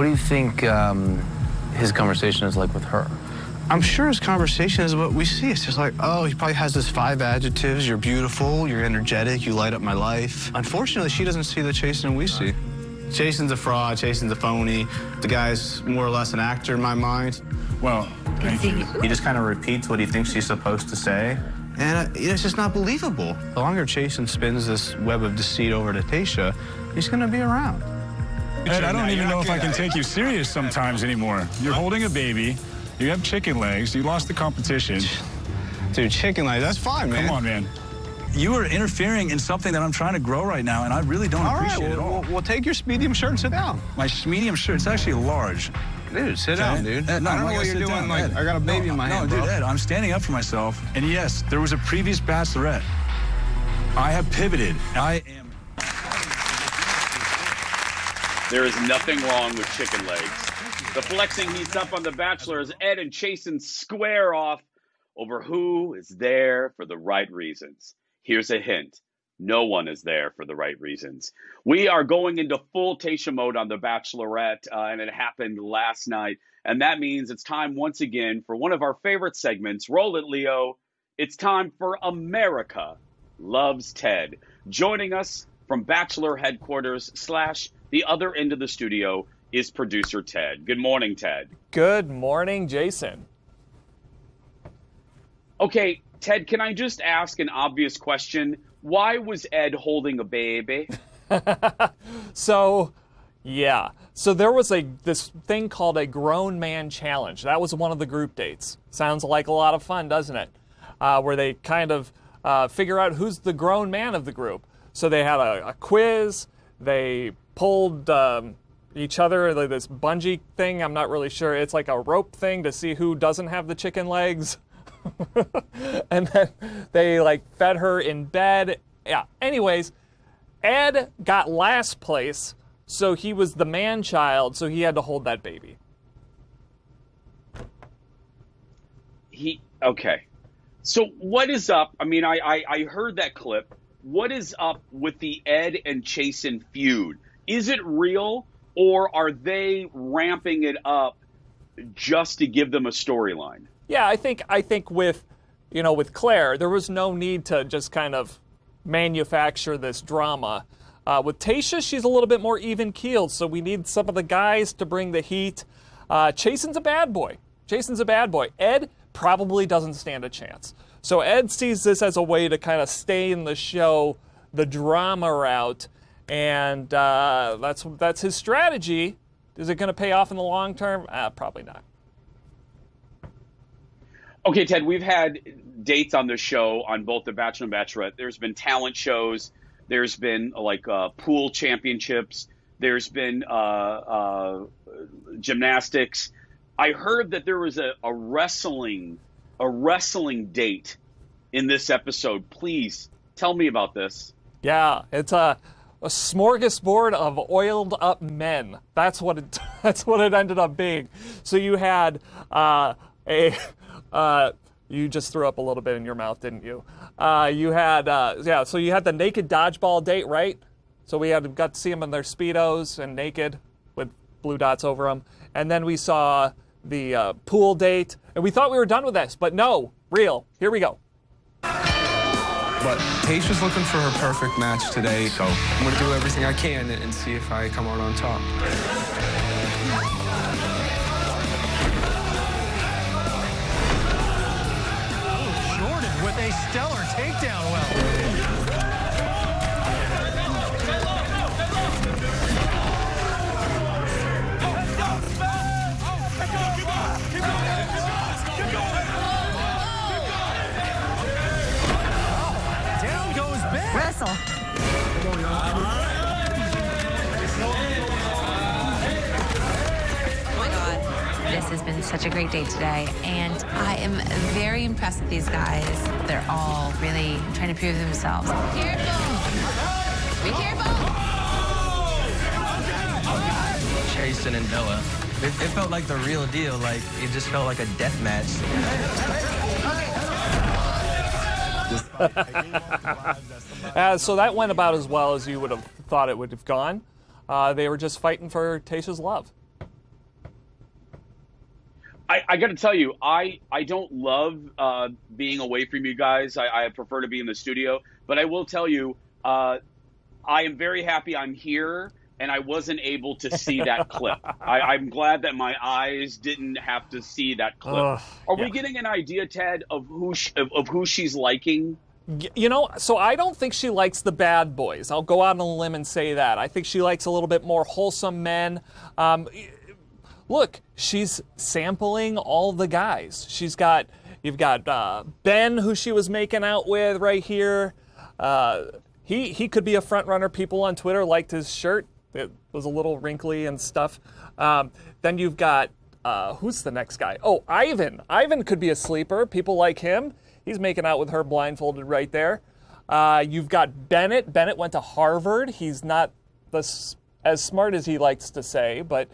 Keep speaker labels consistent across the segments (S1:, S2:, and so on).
S1: What do you think his conversation is like with her?
S2: I'm sure his conversation is what we see. It's just like, oh, he probably has his 5 adjectives. You're beautiful, you're energetic, you light up my life. Unfortunately, she doesn't see the Chasen we see. Chasen's a fraud, Chasen's a phony. The guy's more or less an actor in my mind.
S3: Well, thank you.
S2: He just kind of repeats what he thinks he's supposed to say. And it's just not believable. The longer Chasen spins this web of deceit over to Tayshia, he's going to be around.
S3: Ed, I don't even know if I can take you serious sometimes anymore. You're holding a baby. You have chicken legs. You lost the competition.
S2: Dude, chicken legs, that's fine, man.
S3: Come on, man. You are interfering in something that I'm trying to grow right now, and I really don't appreciate it at all.
S2: Well, take your medium shirt and sit down.
S3: My medium shirt, it's actually large.
S2: Dude, sit down, dude.
S3: Ed, no,
S2: I don't know what you're doing. Like, I got a baby in my hand,
S3: No, dude, Ed, I'm standing up for myself. And yes, there was a previous Bachelorette. I have pivoted. I am...
S4: There is nothing wrong with chicken legs. The flexing heats up on The Bachelor as Ed and Chasen square off over who is there for the right reasons. Here's a hint. No one is there for the right reasons. We are going into full Tayshia mode on The Bachelorette, and it happened last night. And that means it's time once again for one of our favorite segments. Roll it, Leo. It's time for America Loves Ted. Joining us from Bachelor headquarters / the other end of the studio is producer Ted. Good morning, Ted.
S5: Good morning, Jason.
S4: Okay, Ted, can I just ask an obvious question? Why was Ed holding a baby?
S5: So there was this thing called a grown man challenge. That was one of the group dates. Sounds like a lot of fun, doesn't it? Where they kind of figure out who's the grown man of the group. So they had a quiz. They pulled each other, like this bungee thing. I'm not really sure. It's like a rope thing to see who doesn't have the chicken legs. And then they fed her in bed. Yeah. Anyways, Ed got last place, so he was the man child, so he had to hold that baby.
S4: Okay. So what is up? I mean, I heard that clip. What is up with the Ed and Chasen feud? Is it real, or are they ramping it up just to give them a storyline?
S5: Yeah, I think with Claire, there was no need to just kind of manufacture this drama. With Tayshia, she's a little bit more even-keeled, so we need some of the guys to bring the heat. Chasen's a bad boy. Ed probably doesn't stand a chance. So Ed sees this as a way to kind of stay in the show, the drama route, and that's his strategy. Is it going to pay off in the long term? Probably not.
S4: Okay, Ted, we've had dates on the show on both The Bachelor and Bachelorette. There's been talent shows. There's been pool championships. There's been gymnastics. I heard that there was a wrestling date in this episode. Please tell me about this.
S5: Yeah, it's a smorgasbord of oiled up men. That's what it ended up being. So you had you just threw up a little bit in your mouth, didn't you? So you had the naked dodgeball date, right? So we got to see them in their Speedos and naked with blue dots over them. And then we saw the pool date, and we thought we were done with this, but no, real. Here we go.
S6: But Tayshia's looking for her perfect match today, so I'm going to do everything I can and see if I come out on top.
S7: Jordan with a stellar takedown well. Down goes Ben.
S8: Wrestle.
S9: Oh my God, this has been such a great day today, and I am very impressed with these guys. They're all really trying to prove themselves. Careful! Be careful!
S10: Chasen and Bella. It felt like the real deal. Like, it just felt like a death match.
S5: So that went about as well as you would have thought it would have gone. They were just fighting for Tayshia's love.
S4: I got to tell you, I don't love being away from you guys. I prefer to be in the studio. But I will tell you, I am very happy I'm here, and I wasn't able to see that clip. I'm glad that my eyes didn't have to see that clip. Are we getting an idea, Ted, of who she's liking?
S5: You know, so I don't think she likes the bad boys. I'll go out on a limb and say that. I think she likes a little bit more wholesome men. Look, she's sampling all the guys. You've got Ben, who she was making out with right here. He could be a front runner. People on Twitter liked his shirt. It was a little wrinkly and stuff. Then you've got, who's the next guy? Oh, Ivan. Ivan could be a sleeper. People like him. He's making out with her blindfolded right there. You've got Bennett. Bennett went to Harvard. He's not as smart as he likes to say, but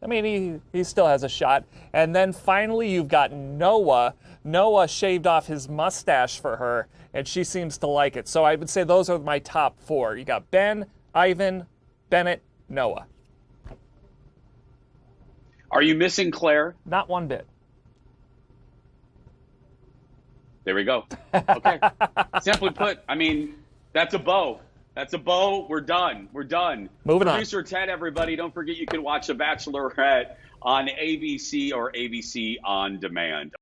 S5: I mean, he still has a shot. And then finally, you've got Noah. Noah shaved off his mustache for her, and she seems to like it. So I would say those are my top 4. You got Ben, Ivan, Bennett, Noah.
S4: Are you missing Claire?
S5: Not one bit.
S4: There we go. Okay. Simply put, I mean, that's a bow. That's a bow. We're done. We're done.
S5: Moving on.
S4: Producer Ted, everybody, don't forget you can watch The Bachelorette on ABC or ABC On Demand.